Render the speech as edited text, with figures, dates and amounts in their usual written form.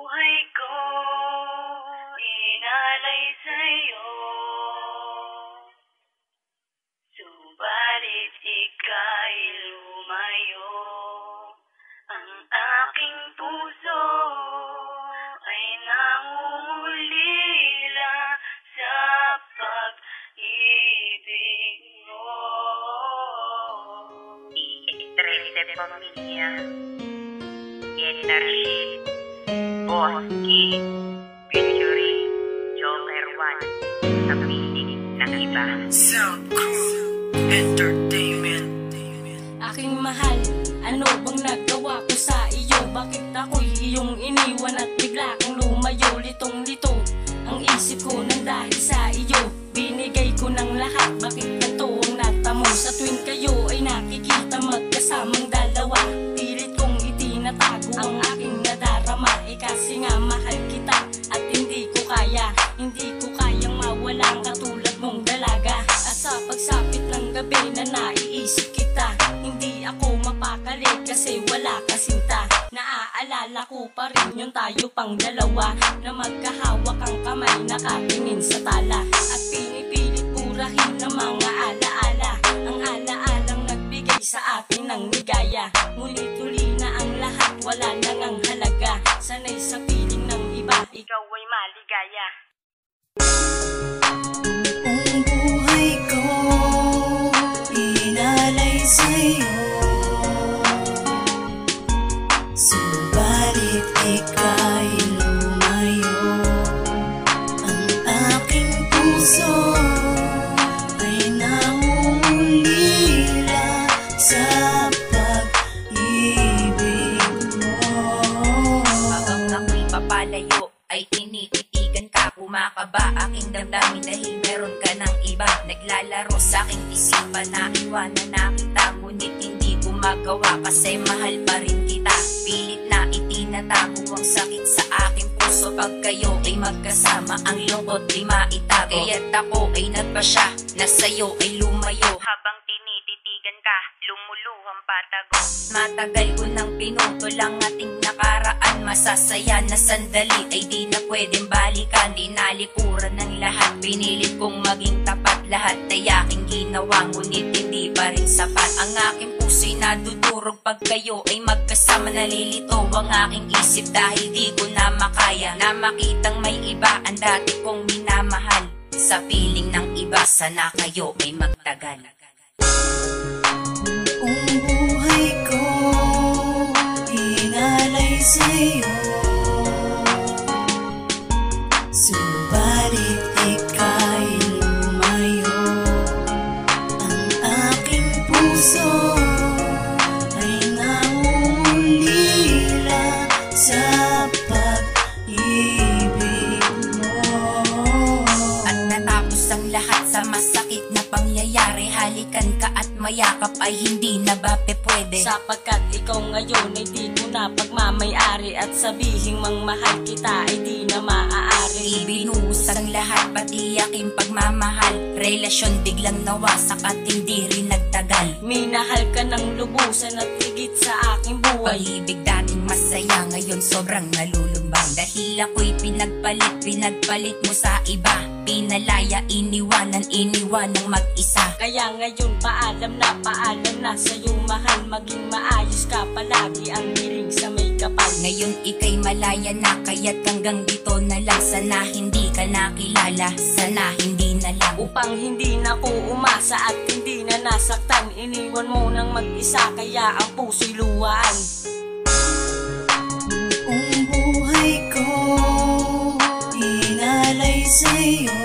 buhay ko inalay sa'yo, subalit ika'y lumayo. Ang aking puso ay nangungulila sa pag-ibig mo. Trece Pamilya, Energy, Boss Kid, Victory, Joker 1, sa piling ng iba. Sound Crew Entertainment. Aking mahal, ano bang nagawa ko sa iyo? Bakit ako'y iyong iniwan at bigla kang lumayo? Litong-lito ang isip ko nang dahil sa iyo. Binigay ko ng lahat, bakit ganito ang natamo? Sa tuwing kayo ay nakikita magkasamang dalawa, pilit kong itinatago ang aking nadarama. Kasi nga mahal kita at hindi ko kayang mawala ang katulad mong dalaga. At sa pagsapit ng gabi na naiisip kita, hindi ako mapakali kasi wala ka sinta. Naaalala ko pa rin yung tayo pang dalawa, na magkahawak ang kamay nakatingin sa tala. At pinipilit purahin ng mga alaala, ang alaalang nagbigay sa atin ng ligaya. Ngunit huli na ang lahat, wala nang ang halaga. Sanay sa piling ng iba, ikaw ay maligaya. Ang buhay ko inalay sa'yo, subalit ika'y lumayo. Ang aking puso ay nangungulila sa pag-ibig mo. Habang ako'y papalayo ay tinititigan ka, kumakaba aking damdamin dahil meron ka ng iba. Naglalaro sa aking isipan na iwanan na kita, ngunit hindi ko magawa kasi mahal pa rin kita. Pilit na itinatago ang sakit sa aking puso, pag kayo ay magkasama ang lungkot di maitago. Kaya't ako ay nagpasya na sa'yo ay lumayo. Habang tinititigan ka, lumuluhang patago. Matagal ko nang pinutol ang ating nakaraan, masasaya na sandali ay di na pwedeng balikan. Dinalikuran ng lahat, pinilit kong maging tapat, lahat ay aking ginawa ngunit hindi pa rin sapat. Ang aking puso'y nadudurog pag kayo ay magkasama, nalilito ang aking isip dahil di ko na makaya na makitang may iba ang dati kong minamahal. Sa piling ng iba, sana kayo ay magtagal. Ang buhay ko inalay sa'yo, subalit ika'y lumayo. Ang aking puso ay nangungulila sa pag-ibig mo. At natapos ang lahat sa masakit na pangyayari, halikan ka at mayakap ay hindi na ba pwede? Sapagkat ikaw ngayon ay di ko na pagmamayari, at sabihing mahal kita ay di na maaari. Ibinuhos ang lahat, pati aking pagmamahal, relasyon biglang nawasak at hindi rin nagtagal. Minahal ka ng lubusan at higit sa aking buhay. Pag-ibig dating masaya, ngayon sobrang nalulumbay. Dahil ako'y pinagpalit mo sa iba. Pinalaya, iniwanan mag-isa. Kaya ngayon paalam na sa'yo mahal, maging maayos ka palagi, ang hiling sa may kapal. Ngayon ika'y malaya na, kaya't hanggang dito na lang. Sana hindi ka nakilala, sana hindi na lang. Upang hindi na ko umasa at hindi na nasaktan, iniwan mo nang mag-isa, kaya ang puso'y luwaan. Ang buhay ko inalay sa'yo,